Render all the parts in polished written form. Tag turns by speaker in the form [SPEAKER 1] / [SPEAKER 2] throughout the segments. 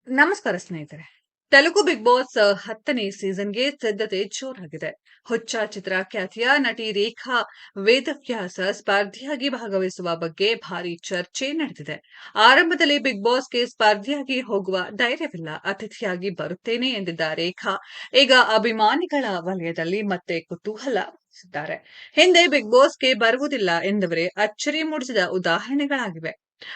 [SPEAKER 1] ನಮಸ್ಕಾರ ಸ್ನೇಹಿತರೆ. Telugu big boss 10ನೇ ಸೀಸನ್‌ಗೆ ಸಿದ್ಧತೆ ಜೋರಾಗಿದೆ. ಹೊಚ್ಚ ಚಿತ್ರ ಖ್ಯಾತಿಯ ನಟಿ ರೇಖಾ ವೇದವ್ಯಾಸ ಸ್ಪರ್ಧಿಯಾಗಿ ಭಾಗವಹಿಸುವ ಬಗ್ಗೆ ಭಾರಿ ಚರ್ಚೆ ನಡೆದಿದೆ. ಆರಂಭದಲ್ಲಿ ಬಿಗ್ ಬಾಸ್‌ಗೆ ಸ್ಪರ್ಧಿಯಾಗಿ ಹೋಗುವ ಧೈರ್ಯವಿಲ್ಲ, ಅತಿಥಿಯಾಗಿ ಬರುತ್ತೇನೆ ಎಂದಿದ್ದ ರೇಖಾ ಈಗ ಅಭಿಮಾನಿಗಳ ವಲಯದಲ್ಲಿ ಮತ್ತೆ ಕುತೂಹಲ ಮೂಡಿಸಿದ್ದಾರೆ. ಹಿಂದೆ ಬಿಗ್ ಬಾಸ್‌ಗೆ ಬರುವುದಿಲ್ಲ ಎಂದವರೇ ಅಚ್ಚರಿ ಮೂಡಿಸಿದ ಉದಾಹರಣೆಗಳಾಗಿವೆ.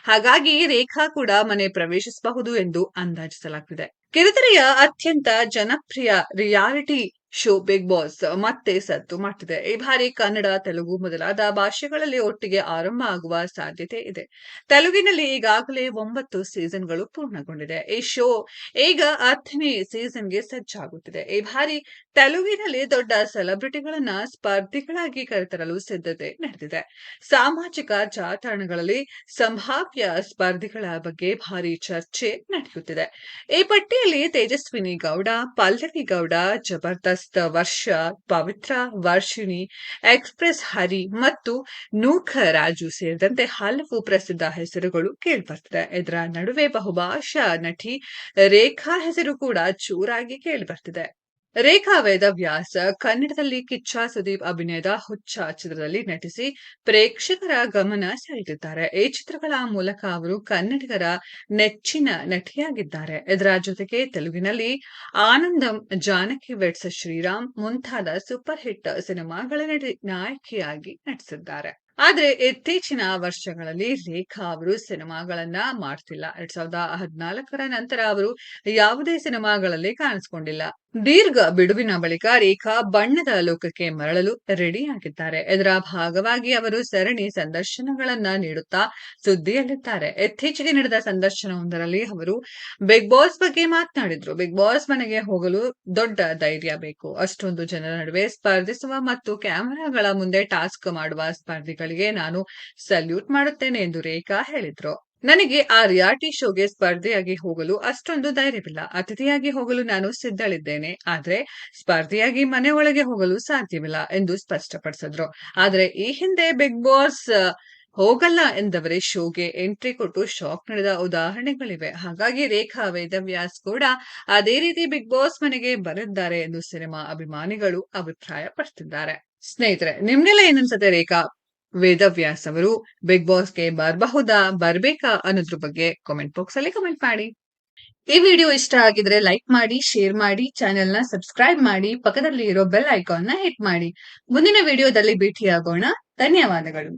[SPEAKER 1] ಹಾಗಾಗಿ ರೇಖಾ ಕೂಡ ಮನೆ ಪ್ರವೇಶಿಸಬಹುದು ಎಂದು ಅಂದಾಜಿಸಲಾಗಿದೆ. ಕಿರುತೆರೆಯ ಅತ್ಯಂತ ಜನಪ್ರಿಯ ರಿಯಾಲಿಟಿ ಶೋ ಬಿಗ್ ಬಾಸ್ ಮತ್ತೆ ಸದ್ದು ಮಾಡ್ತಿದೆ. ಈ ಬಾರಿ ಕನ್ನಡ, ತೆಲುಗು ಮೊದಲಾದ ಭಾಷೆಗಳಲ್ಲಿ ಒಟ್ಟಿಗೆ ಆರಂಭ ಆಗುವ ಸಾಧ್ಯತೆ ಇದೆ. ತೆಲುಗಿನಲ್ಲಿ ಈಗಾಗಲೇ 9 ಸೀಸನ್ಗಳು ಪೂರ್ಣಗೊಂಡಿದೆ. ಈ ಶೋ ಈಗ 10ನೇ ಸೀಸನ್‌ಗೆ ಸಜ್ಜಾಗುತ್ತಿದೆ. ಈ ಬಾರಿ ತೆಲುಗಿನಲ್ಲಿ ದೊಡ್ಡ ಸೆಲೆಬ್ರಿಟಿಗಳನ್ನ ಸ್ಪರ್ಧಿಗಳಾಗಿ ಕರೆತರಲು ಸಿದ್ಧತೆ ನಡೆದಿದೆ. ಸಾಮಾಜಿಕ ಜಾಲತಾಣಗಳಲ್ಲಿ ಸಂಭಾವ್ಯ ಸ್ಪರ್ಧಿಗಳ ಬಗ್ಗೆ ಭಾರಿ ಚರ್ಚೆ ನಡೆಯುತ್ತಿದೆ. ಈ ಪಟ್ಟಿಯಲ್ಲಿ ತೇಜಸ್ವಿನಿ ಗೌಡ, ಪಲ್ಲವಿ ಗೌಡ, ಜಬರ್ದಸ್ತ್ ವರ್ಷ, ಪವಿತ್ರ, ವರ್ಷಿಣಿ, ಎಕ್ಸ್‌ಪ್ರೆಸ್ ಹರಿ ಮತ್ತು ನೂಖ ರಾಜು ಸೇರಿದಂತೆ ಹಲವು ಪ್ರಸಿದ್ಧ ಹೆಸರುಗಳು ಕೇಳಿಬರ್ತಿದೆ. ಇದರ ನಡುವೆ ಬಹುಭಾಷಾ ನಟಿ ರೇಖಾ ಹೆಸರು ಕೂಡ ಜೋರಾಗಿ ಕೇಳಿಬರ್ತಿದೆ. ರೇಖಾ ವೇದವ್ಯಾಸ ಕನ್ನಡದಲ್ಲಿ ಕಿಚ್ಚ ಸುದೀಪ್ ಅಭಿನಯದ ಹುಚ್ಚ ಚಿತ್ರದಲ್ಲಿ ನಟಿಸಿ ಪ್ರೇಕ್ಷಕರ ಗಮನ ಸೆಳೆದಿದ್ದಾರೆ. ಈ ಚಿತ್ರಗಳ ಮೂಲಕ ಅವರು ಕನ್ನಡಿಗರ ನೆಚ್ಚಿನ ನಟಿಯಾಗಿದ್ದಾರೆ. ಇದರ ಜೊತೆಗೆ ತೆಲುಗಿನಲ್ಲಿ ಆನಂದಂ, ಜಾನಕಿ ವೆಡ್ಸ್ ಶ್ರೀರಾಮ್ ಮುಂತಾದ ಸೂಪರ್ ಹಿಟ್ ಸಿನಿಮಾಗಳ ನಾಯಕಿಯಾಗಿ ನಟಿಸಿದ್ದಾರೆ. ಆದ್ರೆ ಇತ್ತೀಚಿನ ವರ್ಷಗಳಲ್ಲಿ ರೇಖಾ ಅವರು ಸಿನಿಮಾಗಳನ್ನ ಮಾಡ್ತಿಲ್ಲ. 2014ರ ನಂತರ ಅವರು ಯಾವುದೇ ಸಿನಿಮಾಗಳಲ್ಲಿ ಕಾಣಿಸಿಕೊಂಡಿಲ್ಲ. ದೀರ್ಘ ಬಿಡುವಿನ ಬಳಿಕ ರೇಖಾ ಬಣ್ಣದ ಲೋಕಕ್ಕೆ ಮರಳಲು ರೆಡಿಯಾಗಿದ್ದಾರೆ. ಇದರ ಭಾಗವಾಗಿ ಅವರು ಸರಣಿ ಸಂದರ್ಶನಗಳನ್ನ ನೀಡುತ್ತಾ ಸುದ್ದಿಯಲ್ಲಿದ್ದಾರೆ. ಇತ್ತೀಚೆಗೆ ನಡೆದ ಸಂದರ್ಶನವೊಂದರಲ್ಲಿ ಅವರು ಬಿಗ್ ಬಾಸ್ ಬಗ್ಗೆ ಮಾತನಾಡಿದ್ರು. ಬಿಗ್ ಬಾಸ್ ಮನೆಗೆ ಹೋಗಲು ದೊಡ್ಡ ಧೈರ್ಯ ಬೇಕು. ಅಷ್ಟೊಂದು ಜನರ ನಡುವೆ ಸ್ಪರ್ಧಿಸುವ ಮತ್ತು ಕ್ಯಾಮೆರಾಗಳ ಮುಂದೆ ಟಾಸ್ಕ್ ಮಾಡುವ ಸ್ಪರ್ಧಿಗಳಿಗೆ ನಾನು ಸಲ್ಯೂಟ್ ಮಾಡುತ್ತೇನೆ ಎಂದು ರೇಖಾ ಹೇಳಿದ್ರು. ನನಗೆ ಆ ರಿಯಾಲಿಟಿ ಶೋಗೆ ಸ್ಪರ್ಧಿಯಾಗಿ ಹೋಗಲು ಅಷ್ಟೊಂದು ಧೈರ್ಯವಿಲ್ಲ. ಅತಿಥಿಯಾಗಿ ಹೋಗಲು ನಾನು ಸಿದ್ಧಳಿದ್ದೇನೆ. ಆದ್ರೆ ಸ್ಪರ್ಧಿಯಾಗಿ ಮನೆ ಒಳಗೆ ಹೋಗಲು ಸಾಧ್ಯವಿಲ್ಲ ಎಂದು ಸ್ಪಷ್ಟಪಡಿಸಿದ್ರು. ಆದ್ರೆ ಈ ಹಿಂದೆ ಬಿಗ್ ಬಾಸ್ ಹೋಗಲ್ಲ ಎಂದವರೇ ಶೋಗೆ ಎಂಟ್ರಿ ಕೊಟ್ಟು ಶಾಕ್ ನೀಡಿದ ಉದಾಹರಣೆಗಳಿವೆ. ಹಾಗಾಗಿ ರೇಖಾ ವೇದವ್ಯಾಸ್ ಕೂಡ ಅದೇ ರೀತಿ ಬಿಗ್ ಬಾಸ್ ಮನೆಗೆ ಬರಲಿದ್ದಾರೆ ಎಂದು ಸಿನಿಮಾ ಅಭಿಮಾನಿಗಳು ಅಭಿಪ್ರಾಯ ಪಡ್ತಿದ್ದಾರೆ. ಸ್ನೇಹಿತರೆ, ನಿಮ್ಗೆಲ್ಲ ಏನನ್ಸುತ್ತೆ? ರೇಖಾ ವೇದವ್ಯಾಸ್ ಅವರು ಬಿಗ್ ಬಾಸ್‌ಗೆ ಬರಬಹುದಾ, ಬರ್ಬೇಕಾ ಅನ್ನೋದ್ರ ಬಗ್ಗೆ ಕಾಮೆಂಟ್ ಬಾಕ್ಸ್ ಅಲ್ಲಿ ಕಮೆಂಟ್ ಮಾಡಿ. ಈ ವಿಡಿಯೋ ಇಷ್ಟ ಆಗಿದ್ರೆ ಲೈಕ್ ಮಾಡಿ, ಶೇರ್ ಮಾಡಿ, ಚಾನೆಲ್ನ ಸಬ್ಸ್ಕ್ರೈಬ್ ಮಾಡಿ, ಪಕ್ಕದಲ್ಲಿ ಇರೋ ಬೆಲ್ ಐಕಾನ್ನ ಹಿಟ್ ಮಾಡಿ. ಮುಂದಿನ ವಿಡಿಯೋದಲ್ಲಿ ಭೇಟಿಯಾಗೋಣ. ಧನ್ಯವಾದಗಳು.